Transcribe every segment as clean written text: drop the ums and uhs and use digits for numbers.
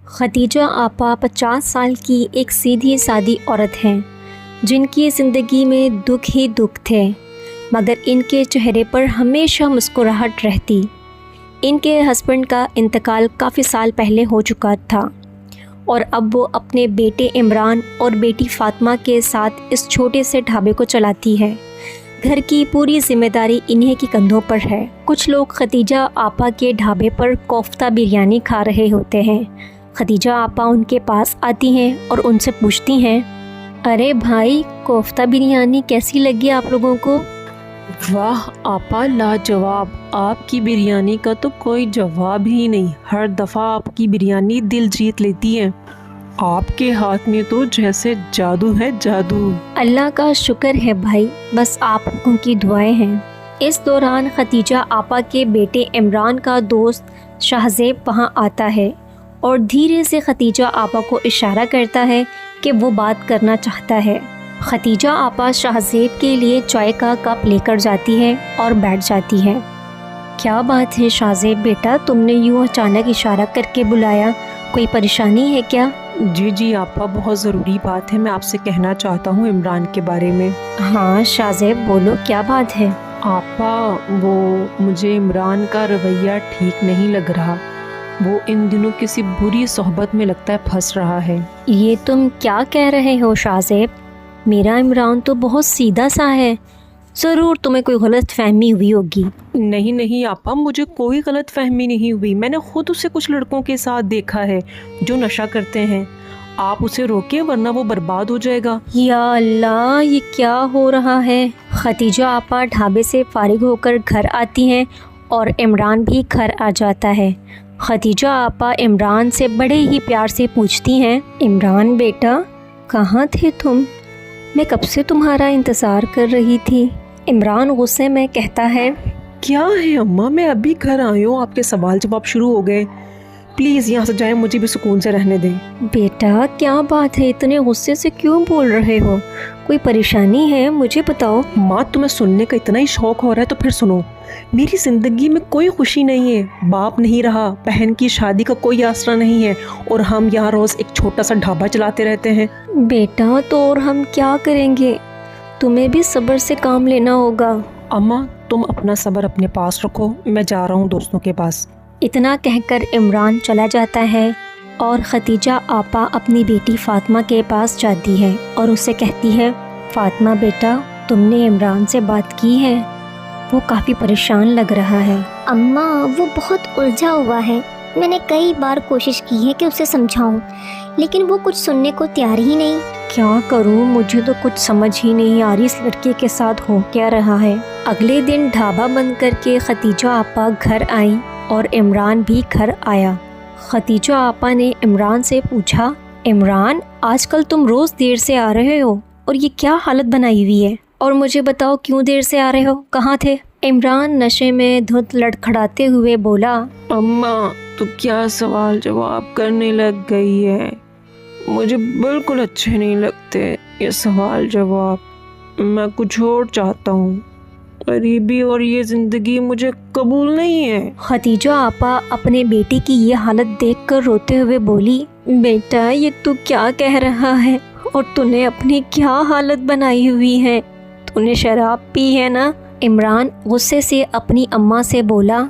خدیجہ آپا 50 سال کی ایک سیدھی سادی عورت ہیں جن کی زندگی میں دکھ ہی دکھ تھے، مگر ان کے چہرے پر ہمیشہ مسکراہٹ رہتی۔ ان کے ہسبینڈ کا انتقال کافی سال پہلے ہو چکا تھا اور اب وہ اپنے بیٹے عمران اور بیٹی فاطمہ کے ساتھ اس چھوٹے سے ڈھابے کو چلاتی ہے۔ گھر کی پوری ذمہ داری انہیں کی کندھوں پر ہے۔ کچھ لوگ خدیجہ آپا کے ڈھابے پر کوفتہ بریانی کھا رہے ہوتے ہیں۔ خدیجہ آپا ان کے پاس آتی ہیں اور ان سے پوچھتی ہیں، ارے بھائی، کوفتہ بریانی کیسی لگی آپ لوگوں کو؟ واہ آپا، لاجواب! آپ کی بریانی کا تو کوئی جواب ہی نہیں۔ ہر دفعہ آپ کی بریانی دل جیت لیتی ہے۔ آپ کے ہاتھ میں تو جیسے جادو ہے، جادو۔ اللہ کا شکر ہے بھائی، بس آپ لوگوں کی دعائیں ہیں۔ اس دوران خدیجہ آپا کے بیٹے عمران کا دوست شاہزیب وہاں آتا ہے اور دھیرے سے خدیجہ آپا کو اشارہ کرتا ہے کہ وہ بات کرنا چاہتا ہے۔ خدیجہ آپا شاہزیب کے لیے چائے کا کپ لے کر جاتی ہے اور بیٹھ جاتی ہے۔ کیا بات ہے شاہزیب بیٹا، تم نے یوں اچانک اشارہ کر کے بلایا، کوئی پریشانی ہے کیا؟ جی آپا، بہت ضروری بات ہے، میں آپ سے کہنا چاہتا ہوں عمران کے بارے میں۔ ہاں شاہزیب بولو، کیا بات ہے؟ آپا، وہ مجھے عمران کا رویہ ٹھیک نہیں لگ رہا۔ وہ ان دنوں کسی بری صحبت میں لگتا ہے پھنس رہا ہے۔ یہ تم کیا کہہ رہے ہو شاہزیب؟ میرا عمران تو بہت سیدھا سا ہے، ضرور تمہیں کوئی غلط فہمی ہوئی ہوگی۔ نہیں آپا، مجھے کوئی غلط فہمی نہیں ہوئی۔ میں نے خود اسے کچھ لڑکوں کے ساتھ دیکھا ہے جو نشہ کرتے ہیں۔ آپ اسے روکیں ورنہ وہ برباد ہو جائے گا۔ یا اللہ، یہ کیا ہو رہا ہے؟ خدیجہ آپا ڈھابے سے فارغ ہو کر گھر آتی ہیں اور عمران بھی گھر آ جاتا ہے۔ خدیجہ آپا عمران سے بڑے ہی پیار سے پوچھتی ہیں، عمران بیٹا، کہاں تھے تم؟ میں کب سے تمہارا انتظار کر رہی تھی۔ عمران غصے میں کہتا ہے، کیا ہے اماں، میں ابھی گھر آئی ہوں، آپ کے سوال جواب شروع ہو گئے۔ پلیز یہاں سے جائیں، مجھے بھی سکون سے رہنے دیں۔ بیٹا کیا بات ہے، اتنے غصے سے کیوں بول رہے ہو؟ کوئی پریشانی ہے؟ مجھے بتاؤ۔ ماں، تمہیں سننے کا اتنا ہی شوق ہو رہا ہے تو پھر سنو۔ میری زندگی میں کوئی خوشی نہیں ہے، باپ نہیں رہا، بہن کی شادی کا کوئی آسرا نہیں ہے، اور ہم یہاں روز ایک چھوٹا سا ڈھابا چلاتے رہتے ہیں۔ بیٹا تو اور ہم کیا کریں گے؟ تمہیں بھی صبر سے کام لینا ہوگا۔ اماں، تم اپنا صبر اپنے پاس رکھو، میں جا رہا ہوں دوستوں کے پاس۔ اتنا کہہ کر عمران چلا جاتا ہے اور خدیجہ آپا اپنی بیٹی فاطمہ کے پاس جاتی ہے اور اسے کہتی ہے، فاطمہ بیٹا، تم نے عمران سے بات کی ہے؟ وہ کافی پریشان لگ رہا ہے۔ اماں، وہ بہت الجھا ہوا ہے۔ میں نے کئی بار کوشش کی ہے کہ اسے سمجھاؤں، لیکن وہ کچھ سننے کو تیار ہی نہیں۔ کیا کروں، مجھے تو کچھ سمجھ ہی نہیں آ رہی اس لڑکے کے ساتھ ہو کیا رہا ہے۔ اگلے دن ڈھابا بند کر کے خدیجہ آپا گھر آئیں اور عمران بھی گھر آیا۔ خدیجہ آپا نے عمران سے پوچھا، عمران، آج کل تم روز دیر سے آ رہے ہو اور یہ کیا حالت بنائی ہوئی ہے؟ اور مجھے بتاؤ کیوں دیر سے آ رہے ہو، کہاں تھے؟ عمران نشے میں دھت لڑکھڑاتے ہوئے بولا، اماں، تو کیا سوال جواب کرنے لگ گئی ہے؟ مجھے بالکل اچھے نہیں لگتے یہ سوال جواب۔ میں کچھ اور چاہتا ہوں، غریبی اور یہ زندگی مجھے قبول نہیں ہے۔ خدیجہ آپا اپنے بیٹی کی یہ حالت دیکھ کر روتے ہوئے بولی، بیٹا یہ تو کیا کہہ رہا ہے، اور تو نے اپنی کیا حالت بنائی ہوئی ہے؟ تو نے شراب پی ہے نا؟ عمران غصے سے اپنی اماں سے بولا،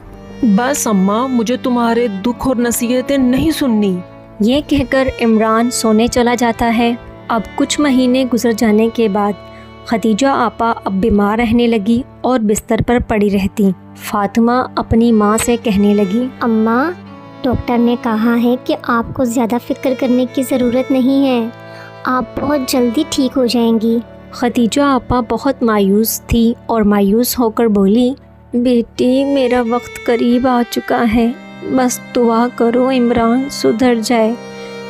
بس اماں، مجھے تمہارے دکھ اور نصیحتیں نہیں سننی۔ یہ کہہ کر عمران سونے چلا جاتا ہے۔ اب کچھ مہینے گزر جانے کے بعد خدیجہ آپا اب بیمار رہنے لگی اور بستر پر پڑی رہتی۔ فاطمہ اپنی ماں سے کہنے لگی، اماں، ڈاکٹر نے کہا ہے کہ آپ کو زیادہ فکر کرنے کی ضرورت نہیں ہے، آپ بہت جلدی ٹھیک ہو جائیں گی۔ خدیجہ آپا بہت مایوس تھی اور مایوس ہو کر بولی، بیٹی میرا وقت قریب آ چکا ہے، بس دعا کرو عمران سدھر جائے۔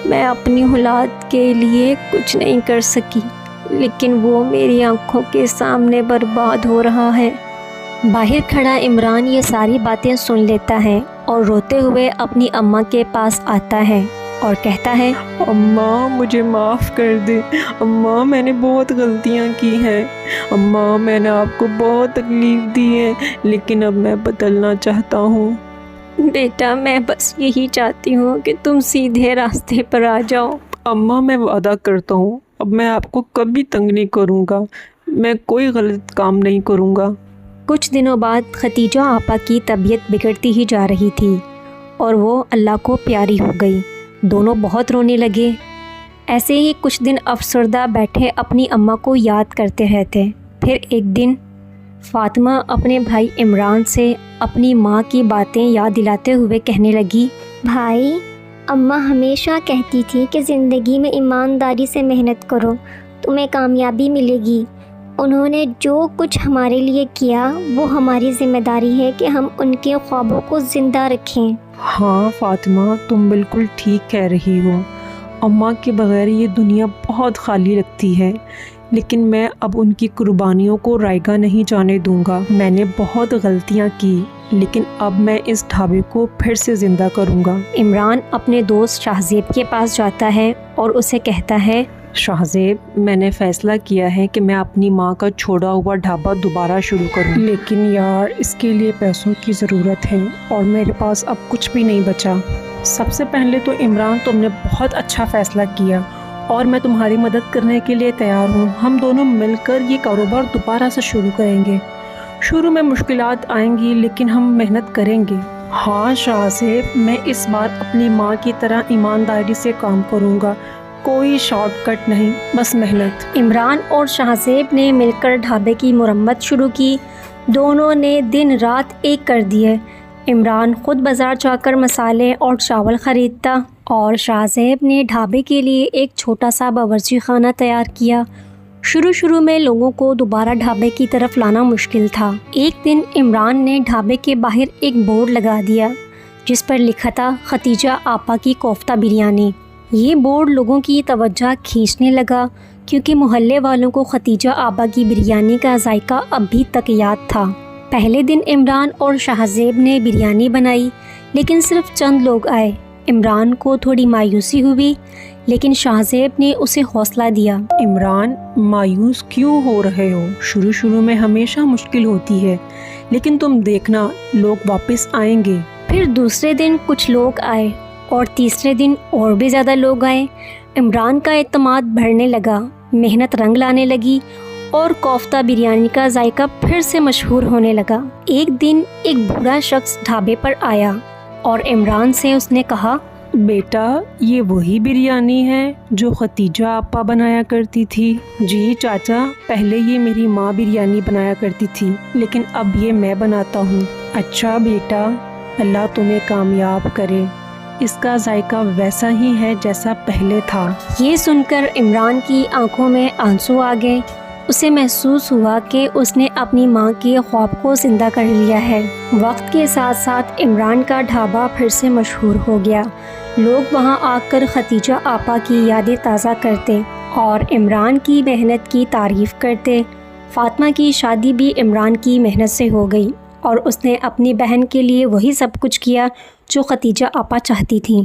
میں اپنی اولاد کے لیے کچھ نہیں کر سکی، لیکن وہ میری آنکھوں کے سامنے برباد ہو رہا ہے۔ باہر کھڑا عمران یہ ساری باتیں سن لیتا ہے اور روتے ہوئے اپنی اماں کے پاس آتا ہے اور کہتا ہے، اماں مجھے معاف کر دے، اماں میں نے بہت غلطیاں کی ہیں، اماں میں نے آپ کو بہت تکلیف دی ہے، لیکن اب میں بدلنا چاہتا ہوں۔ بیٹا میں بس یہی چاہتی ہوں کہ تم سیدھے راستے پر آ جاؤ۔ اماں میں وعدہ کرتا ہوں اب میں آپ کو کبھی تنگ نہیں کروں گا، میں کوئی غلط کام نہیں کروں گا۔ کچھ دنوں بعد ختیجہ آپا کی طبیعت بگڑتی ہی جا رہی تھی اور وہ اللہ کو پیاری ہو گئی۔ دونوں بہت رونے لگے۔ ایسے ہی کچھ دن افسردہ بیٹھے اپنی اماں کو یاد کرتے رہتے۔ پھر ایک دن فاطمہ اپنے بھائی عمران سے اپنی ماں کی باتیں یاد دلاتے ہوئے کہنے لگی، بھائی، اماں ہمیشہ کہتی تھی کہ زندگی میں ایمانداری سے محنت کرو، تمہیں کامیابی ملے گی۔ انہوں نے جو کچھ ہمارے لیے کیا وہ ہماری ذمہ داری ہے کہ ہم ان کے خوابوں کو زندہ رکھیں۔ ہاں فاطمہ، تم بالکل ٹھیک کہہ رہی ہو۔ اماں کے بغیر یہ دنیا بہت خالی لگتی ہے، لیکن میں اب ان کی قربانیوں کو رائگاں نہیں جانے دوں گا۔ میں نے بہت غلطیاں کی، لیکن اب میں اس ڈھابے کو پھر سے زندہ کروں گا۔ عمران اپنے دوست شاہزیب کے پاس جاتا ہے اور اسے کہتا ہے، شاہزیب، میں نے فیصلہ کیا ہے کہ میں اپنی ماں کا چھوڑا ہوا ڈھابا دوبارہ شروع کروں، لیکن یار اس کے لیے پیسوں کی ضرورت ہے اور میرے پاس اب کچھ بھی نہیں بچا۔ سب سے پہلے تو عمران، تم نے بہت اچھا فیصلہ کیا اور میں تمہاری مدد کرنے کے لیے تیار ہوں۔ ہم دونوں مل کر یہ کاروبار دوبارہ سے شروع کریں گے۔ شروع میں مشکلات آئیں گی لیکن ہم محنت کریں گے۔ ہاں شاہزیب، میں اس بار اپنی ماں کی طرح ایمانداری سے کام کروں گا، کوئی شارٹ کٹ نہیں، بس محنت۔ عمران اور شاہزیب نے مل کر ڈھابے کی مرمت شروع کی۔ دونوں نے دن رات ایک کر دیے۔ عمران خود بازار جا کر مسالے اور چاول خریدتا اور شاہزیب نے ڈھابے کے لیے ایک چھوٹا سا باورچی خانہ تیار کیا۔ شروع میں لوگوں کو دوبارہ ڈھابے کی طرف لانا مشکل تھا۔ ایک دن عمران نے ڈھابے کے باہر ایک بورڈ لگا دیا جس پر لکھا تھا، ختیجہ آپا کی کوفتہ بریانی۔ یہ بورڈ لوگوں کی توجہ کھینچنے لگا کیونکہ محلے والوں کو ختیجہ آپا کی بریانی کا ذائقہ اب بھی تک یاد تھا۔ پہلے دن عمران اور شاہزیب نے بریانی بنائی لیکن صرف چند لوگ آئے۔ عمران کو تھوڑی مایوسی ہوئی لیکن شاہزیب نے اسے حوصلہ دیا۔ عمران، مایوس کیوں ہو رہے ہو؟ شروع میں ہمیشہ مشکل ہوتی ہے، لیکن تم دیکھنا لوگ واپس آئیں گے۔ پھر دوسرے دن کچھ لوگ آئے اور تیسرے دن اور بھی زیادہ لوگ آئے۔ عمران کا اعتماد بڑھنے لگا، محنت رنگ لانے لگی اور کوفتہ بریانی کا ذائقہ پھر سے مشہور ہونے لگا۔ ایک دن ایک بوڑھا شخص ڈھابے پر آیا اور عمران سے اس نے کہا، بیٹا، یہ وہی بریانی ہے جو ختیجہ آپا بنایا کرتی تھی؟ جی چاچا، پہلے یہ میری ماں بریانی بنایا کرتی تھی لیکن اب یہ میں بناتا ہوں۔ اچھا بیٹا، اللہ تمہیں کامیاب کرے، اس کا ذائقہ ویسا ہی ہے جیسا پہلے تھا۔ یہ سن کر عمران کی آنکھوں میں آنسو آ گئے۔ اسے محسوس ہوا کہ اس نے اپنی ماں کے خواب کو زندہ کر لیا ہے۔ وقت کے ساتھ ساتھ عمران کا ڈھابا پھر سے مشہور ہو گیا۔ لوگ وہاں آ کر ختیجہ آپا کی یادیں تازہ کرتے اور عمران کی محنت کی تعریف کرتے۔ فاطمہ کی شادی بھی عمران کی محنت سے ہو گئی اور اس نے اپنی بہن کے لیے وہی سب کچھ کیا جو ختیجہ آپا چاہتی تھیں۔